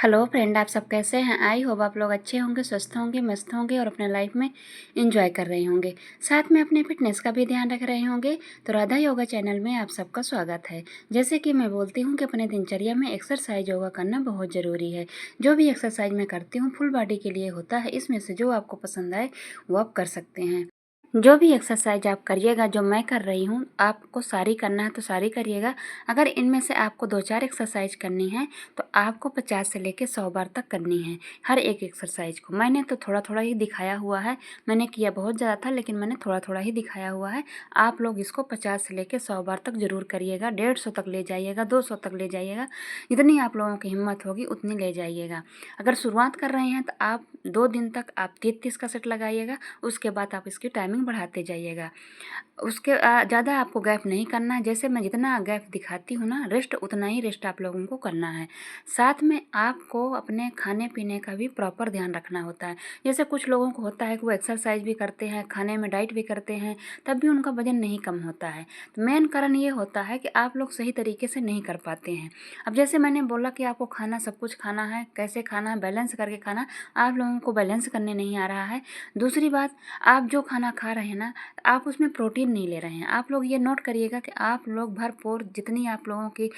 Hello friend, आप सब कैसे हैं। आई होप आप लोग अच्छे होंगे, स्वस्थ होंगे, मस्त होंगे और अपने लाइफ में एंजॉय कर रहे होंगे। साथ में अपने फिटनेस का भी ध्यान रख रहे होंगे। तो राधा योगा चैनल में आप सबका स्वागत है। जैसे कि मैं बोलती हूँ कि अपने दिनचर्या में एक्सरसाइज योगा करना बहुत ज़रूरी है। जो भी एक्सरसाइज मैं करती हूँ फुल बॉडी के लिए होता है। इसमें से जो आपको पसंद आए वो आप कर सकते हैं। जो भी एक्सरसाइज आप करिएगा, जो मैं कर रही हूँ, आपको सारी करना है तो सारी करिएगा। अगर इनमें से आपको 2-4 एक्सरसाइज करनी है तो आपको 50 से लेकर 100 बार तक करनी है हर एक एक्सरसाइज को। मैंने तो थोड़ा थोड़ा ही दिखाया हुआ है, मैंने किया बहुत ज़्यादा था लेकिन मैंने थोड़ा थोड़ा ही दिखाया हुआ है। आप लोग इसको 50 से लेकर 100 बार तक ज़रूर करिएगा। 150 तक ले जाइएगा, 200 तक ले जाइएगा, जितनी आप लोगों की हिम्मत होगी उतनी ले जाइएगा। अगर शुरुआत कर रहे हैं तो आप 2 दिन तक आप 30-30 का सेट लगाइएगा। उसके बाद आप इसकी टाइमिंग बढ़ाते जाइएगा। उसके ज़्यादा आपको गैप नहीं करना है। जैसे मैं जितना गैप दिखाती हूँ ना, रेस्ट उतना ही रेस्ट आप लोगों को करना है। साथ में आपको अपने खाने पीने का भी प्रॉपर ध्यान रखना होता है। जैसे कुछ लोगों को होता है कि वो एक्सरसाइज भी करते हैं, खाने में डाइट भी करते हैं, तब भी उनका वजन नहीं कम होता है। तो मेन कारण ये होता है कि आप लोग सही तरीके से नहीं कर पाते हैं। अब जैसे मैंने बोला कि आपको खाना सब कुछ खाना है, कैसे खाना है, बैलेंस करके खाना, आप लोगों को बैलेंस करने नहीं आ रहा है। दूसरी बात, आप जो खाना खा रहे हैं ना, आप उसमें प्रोटीन नहीं ले रहे हैं। आप लोग ये नोट करिएगा कि आप लोग भरपूर जितनी आप लोगों की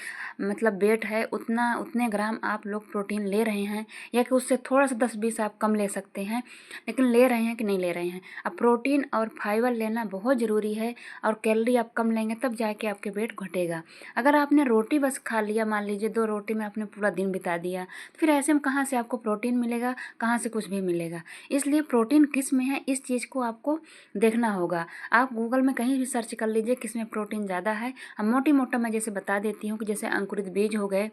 मतलब वेट है उतने ग्राम आप लोग प्रोटीन ले रहे हैं, या कि उससे थोड़ा सा 10-20 आप कम ले सकते हैं, लेकिन ले रहे हैं कि नहीं ले रहे हैं। अब प्रोटीन और फाइबर लेना बहुत ज़रूरी है, और कैलोरी आप कम लेंगे तब जाके आपके वेट घटेगा। अगर आपने रोटी बस खा लिया, मान लीजिए 2 रोटी में आपने पूरा दिन बिता दिया, तो फिर ऐसे में कहाँ से आपको प्रोटीन मिलेगा, कहाँ से कुछ भी मिलेगा। इसलिए प्रोटीन किस में है इस चीज़ को आपको देखना होगा। आप गूगल में कहीं भी सर्च कर लीजिए किस में प्रोटीन ज़्यादा है। अब मोटी मोटा मैं जैसे बता देती हूँ कि जैसे अंकुरित बीज हो गए,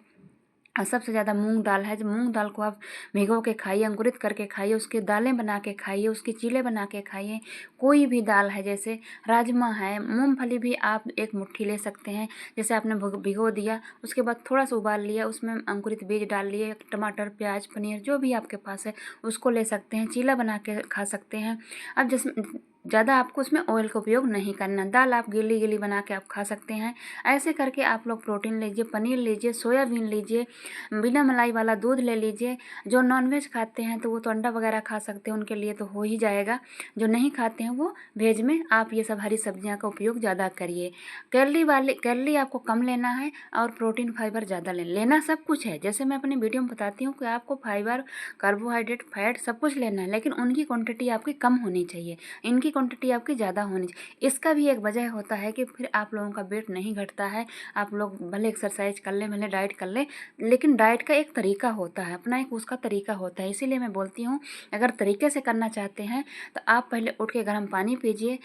और सबसे ज़्यादा मूंग दाल है। जो मूंग दाल को आप भिगो के खाइए, अंकुरित करके खाइए, उसके दालें बना के खाइए, उसके चीले बना के खाइए। कोई भी दाल है, जैसे राजमा है, मूंगफली भी आप एक मुट्ठी ले सकते हैं। जैसे आपने भिगो दिया, उसके बाद थोड़ा सा उबाल लिया, उसमें अंकुरित बीज डाल लिए, टमाटर, प्याज, पनीर जो भी आपके पास है उसको ले सकते हैं, चीला बना के खा सकते हैं। अब जिसमें ज़्यादा आपको उसमें ऑयल का उपयोग नहीं करना। दाल आप गीली गीली बना के आप खा सकते हैं। ऐसे करके आप लोग प्रोटीन लीजिए, पनीर लीजिए, सोयाबीन लीजिए, बिना मलाई वाला दूध ले लीजिए। जो नॉनवेज खाते हैं तो वो तो अंडा वगैरह खा सकते हैं, उनके लिए तो हो ही जाएगा। जो नहीं खाते हैं वो वेज में आप ये सब हरी सब्जियां का उपयोग ज़्यादा करिए। कैलोरी आपको कम लेना है और प्रोटीन फाइबर ज़्यादा लेना सब कुछ है। जैसे मैं अपनी वीडियो में बताती हूँ कि आपको फाइबर, कार्बोहाइड्रेट, फैट सब कुछ लेना है, लेकिन उनकी क्वान्टिटी आपकी कम होनी चाहिए, इनकी क्वान्टिटी आपकी ज़्यादा होनी चाहिए। इसका भी एक वजह होता है कि फिर आप लोगों का वेट नहीं घटता है। आप लोग भले एक्सरसाइज कर लें, भले डाइट कर लें, लेकिन डाइट का एक तरीका होता है, अपना एक उसका तरीका होता है। इसीलिए मैं बोलती हूँ अगर तरीके से करना चाहते हैं तो आप पहले उठ के गर्म पानी पीजिए।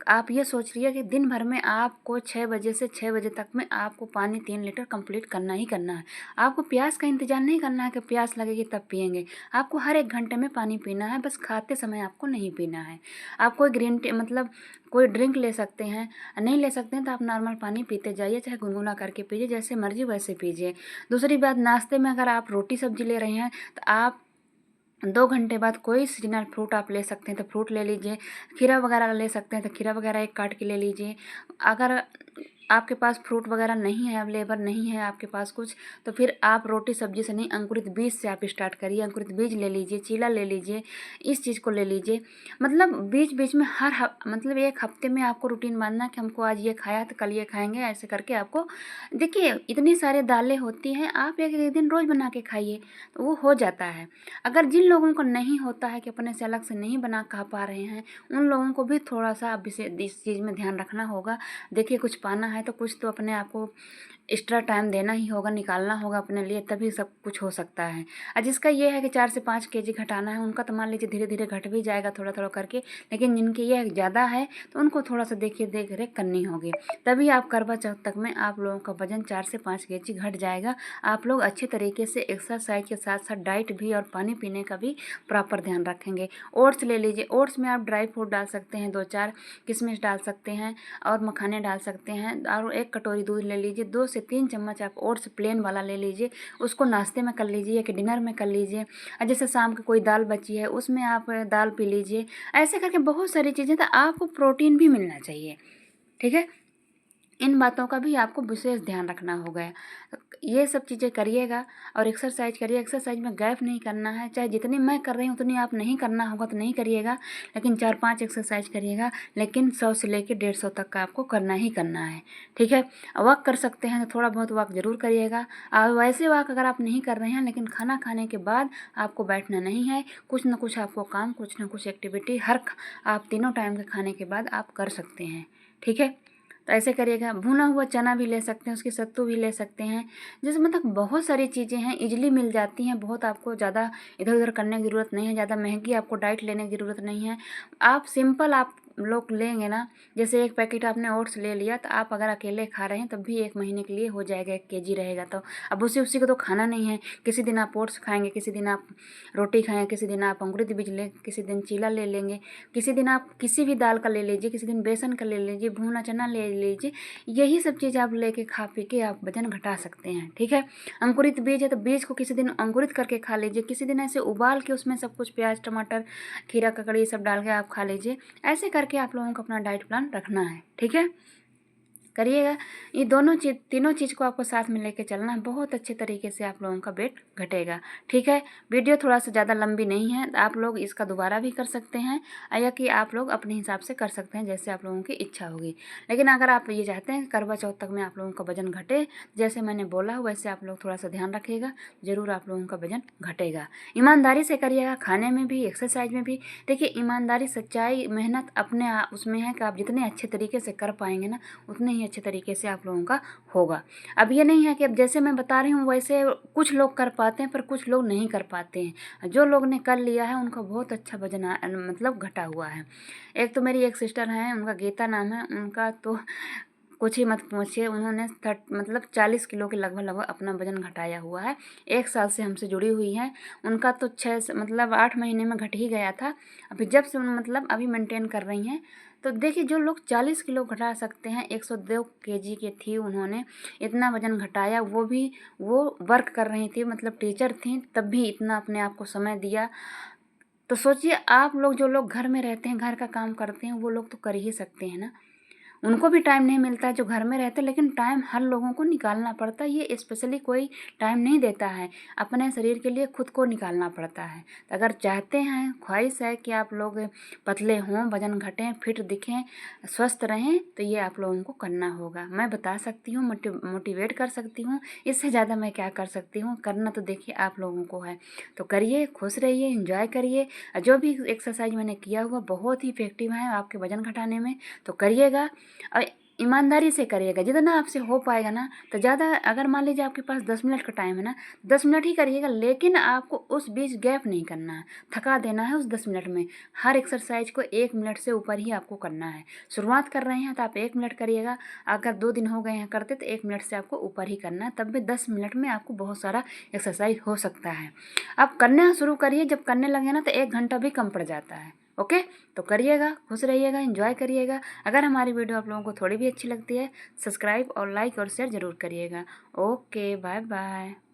आप ये सोच लीजिए कि दिन भर में आपको 6 बजे से 6 बजे तक में आपको पानी 3 लीटर कंप्लीट करना ही करना है। आपको प्यास का इंतजार नहीं करना है कि प्यास लगेगी तब पिएंगे। आपको हर 1 घंटे में पानी पीना है, बस खाते समय आपको नहीं पीना है। आप कोई ग्रीन टी मतलब कोई ड्रिंक ले सकते हैं, नहीं ले सकते हैं तो आप नॉर्मल पानी पीते जाइए, चाहे गुनगुना करके पीजिए, जैसे मर्जी वैसे पीजिए। दूसरी बात, नाश्ते में अगर आप रोटी सब्जी ले रहे हैं तो आप 2 घंटे बाद कोई सीजनल फ्रूट आप ले सकते हैं तो फ्रूट ले लीजिए। खीरा वगैरह ले सकते हैं तो खीरा वगैरह एक काट के ले लीजिए। अगर आपके पास फ्रूट वगैरह नहीं है, अवेलेबल नहीं है आपके पास कुछ, तो फिर आप रोटी सब्जी से नहीं, अंकुरित बीज से आप स्टार्ट करिए। अंकुरित बीज ले लीजिए, चीला ले लीजिए, इस चीज़ को ले लीजिए। मतलब बीच बीच में मतलब 1 हफ्ते में आपको रूटीन बांधना कि हमको आज ये खाया तो कल ये खाएंगे। ऐसे करके आपको देखिए इतनी सारी दालें होती हैं, आप एक दिन रोज़ बना के खाइए तो वो हो जाता है। अगर जिन लोगों को नहीं होता है कि अपने से अलग से नहीं बना खा पा रहे हैं, उन लोगों को भी थोड़ा सा अब इस चीज़ में ध्यान रखना होगा। देखिए कुछ पाना है तो कुछ तो अपने आप को एक्स्ट्रा टाइम देना ही होगा, निकालना होगा अपने लिए, तभी सब कुछ हो सकता है। और जिसका ये है कि 4 से 5 केजी घटाना है, उनका तो मान लीजिए धीरे धीरे घट भी जाएगा थोड़ा थोड़ा करके, लेकिन जिनकी ये ज़्यादा है तो उनको थोड़ा सा देखिए देख रेख करनी होगी, तभी आप करवा चौथ तक में आप लोगों का वजन 4 से 5 केजी घट जाएगा। आप लोग अच्छे तरीके से एक्सरसाइज के साथ साथ डाइट भी और पानी पीने का भी प्रॉपर ध्यान रखेंगे। ओट्स ले लीजिए, ओट्स में आप ड्राई फ्रूट डाल सकते हैं, 2-4 किशमिश डाल सकते हैं और मखाने डाल सकते हैं, और 1 कटोरी दूध ले लीजिए। 2 से 3 चम्मच आप ओट्स प्लेन वाला ले लीजिए, उसको नाश्ते में कर लीजिए या कि डिनर में कर लीजिए। और जैसे शाम की कोई दाल बची है उसमें आप दाल पी लीजिए। ऐसे करके बहुत सारी चीज़ें, तो आपको प्रोटीन भी मिलना चाहिए, ठीक है। इन बातों का भी आपको विशेष ध्यान रखना होगा। ये सब चीज़ें करिएगा और एक्सरसाइज करिए। एक्सरसाइज में गैप नहीं करना है, चाहे जितनी मैं कर रही हूँ उतनी आप नहीं करना होगा तो नहीं करिएगा, लेकिन 4-5 एक्सरसाइज करिएगा, लेकिन 100 से लेकर 150 तक का आपको करना ही करना है, ठीक है। वॉक कर सकते हैं तो थोड़ा बहुत वॉक ज़रूर करिएगा। और वैसे वॉक अगर आप नहीं कर रहे हैं, लेकिन खाना खाने के बाद आपको बैठना नहीं है, कुछ ना कुछ आपको काम, कुछ ना कुछ एक्टिविटी आप तीनों टाइम के खाने के बाद आप कर सकते हैं, ठीक है। तो ऐसे करिएगा। भुना हुआ चना भी ले सकते हैं, उसकी सत्तू भी ले सकते हैं। जैसे मतलब बहुत सारी चीज़ें हैं, इजीली मिल जाती हैं, बहुत आपको ज़्यादा इधर उधर करने की ज़रूरत नहीं है, ज़्यादा महंगी आपको डाइट लेने की ज़रूरत नहीं है। आप सिंपल आप लोग लेंगे ना, जैसे एक पैकेट आपने ओट्स ले लिया, तो आप अगर अकेले खा रहे हैं तब भी 1 महीने के लिए हो जाएगा, 1 केजी रहेगा। तो अब उसी को तो खाना नहीं है। किसी दिन आप ओट्स खाएंगे, किसी दिन आप रोटी खाएंगे, किसी दिन आप अंकुरित बीज लें, किसी दिन चीला ले लेंगे, किसी दिन आप किसी भी दाल का ले लीजिए, किसी दिन बेसन का ले लीजिए, भुना चना ले लीजिए। यही सब चीज़ आप लेके खा पी के आप वजन घटा सकते हैं, ठीक है। अंकुरित बीज है तो बीज को किसी दिन अंकुरित करके खा लीजिए, किसी दिन ऐसे उबाल के उसमें सब कुछ प्याज टमाटर खीरा ककड़ी सब डाल के आप खा लीजिए। ऐसे करके आप लोगों को अपना डाइट प्लान रखना है, ठीक है। करिएगा। ये तीनों चीज़ को आपको साथ में लेके चलना है, बहुत अच्छे तरीके से आप लोगों का वेट घटेगा, ठीक है। वीडियो थोड़ा सा ज़्यादा लंबी नहीं है, आप लोग इसका दोबारा भी कर सकते हैं, या कि आप लोग अपने हिसाब से कर सकते हैं, जैसे आप लोगों की इच्छा होगी। लेकिन अगर आप ये चाहते हैं करवा चौथ तक में आप लोगों का वजन घटे, जैसे मैंने बोला वैसे आप लोग थोड़ा सा ध्यान रखिएगा, ज़रूर आप लोगों का वजन घटेगा। ईमानदारी से करिएगा, खाने में भी एक्सरसाइज में भी। देखिए ईमानदारी सच्चाई मेहनत अपने उसमें है कि आप जितने अच्छे तरीके से कर पाएंगे ना, उतने ही अच्छे तरीके से आप लोगों का होगा। अब ये नहीं है कि अब जैसे मैं बता रही हूँ वैसे कुछ लोग कर पाते हैं, पर कुछ लोग नहीं कर पाते हैं। जो लोग ने कर लिया है उनका बहुत अच्छा वजन मतलब घटा हुआ है। एक तो मेरी एक सिस्टर हैं, उनका गीता नाम है, उनका तो कुछ ही मत पूछिए, उन्होंने 40 किलो के लगभग अपना वजन घटाया हुआ है। 1 साल से हमसे जुड़ी हुई हैं। उनका तो 8 महीने में घट ही गया था। अभी जब से मतलब अभी मेंटेन कर रही हैं। तो देखिए जो लोग 40 किलो घटा सकते हैं, 102 केजी की थी, उन्होंने इतना वजन घटाया, वो वर्क कर रही थी, मतलब टीचर थी, तब भी इतना अपने आप को समय दिया। तो सोचिए आप लोग, जो लोग घर में रहते हैं, घर का काम करते हैं, वो लोग तो कर ही सकते हैं ना। उनको भी टाइम नहीं मिलता है जो घर में रहते हैं, लेकिन टाइम हर लोगों को निकालना पड़ता है। ये स्पेशली कोई टाइम नहीं देता है, अपने शरीर के लिए खुद को निकालना पड़ता है। तो अगर चाहते हैं, ख्वाहिश है कि आप लोग पतले हों, वजन घटें, फिट दिखें, स्वस्थ रहें, तो ये आप लोगों को करना होगा। मैं बता सकती हूँ, मोटिवेट कर सकती हूँ, इससे ज़्यादा मैं क्या कर सकती हूँ। करना तो देखिए आप लोगों को है, तो करिए, खुश रहिए, इंजॉय करिए। जो भी एक्सरसाइज मैंने किया हुआ बहुत ही इफेक्टिव है आपके वजन घटाने में, तो करिएगा। और ईमानदारी से करिएगा, जितना आपसे हो पाएगा ना। तो ज़्यादा अगर मान लीजिए आपके पास 10 मिनट का टाइम है ना, 10 मिनट ही करिएगा, लेकिन आपको उस बीच गैप नहीं करना है, थका देना है उस 10 मिनट में। हर एक्सरसाइज को 1 मिनट से ऊपर ही आपको करना है। शुरुआत कर रहे हैं तो आप 1 मिनट करिएगा, अगर 2 दिन हो गए हैं करते तो 1 मिनट से आपको ऊपर ही करना है, तब भी 10 मिनट में आपको बहुत सारा एक्सरसाइज हो सकता है। आप करना शुरू करिए, जब करने लगे ना तो 1 घंटा भी कम पड़ जाता है। ओके, तो करिएगा, खुश रहिएगा, एंजॉय करिएगा। अगर हमारी वीडियो आप लोगों को थोड़ी भी अच्छी लगती है, सब्सक्राइब और लाइक और शेयर ज़रूर करिएगा। Okay, bye bye.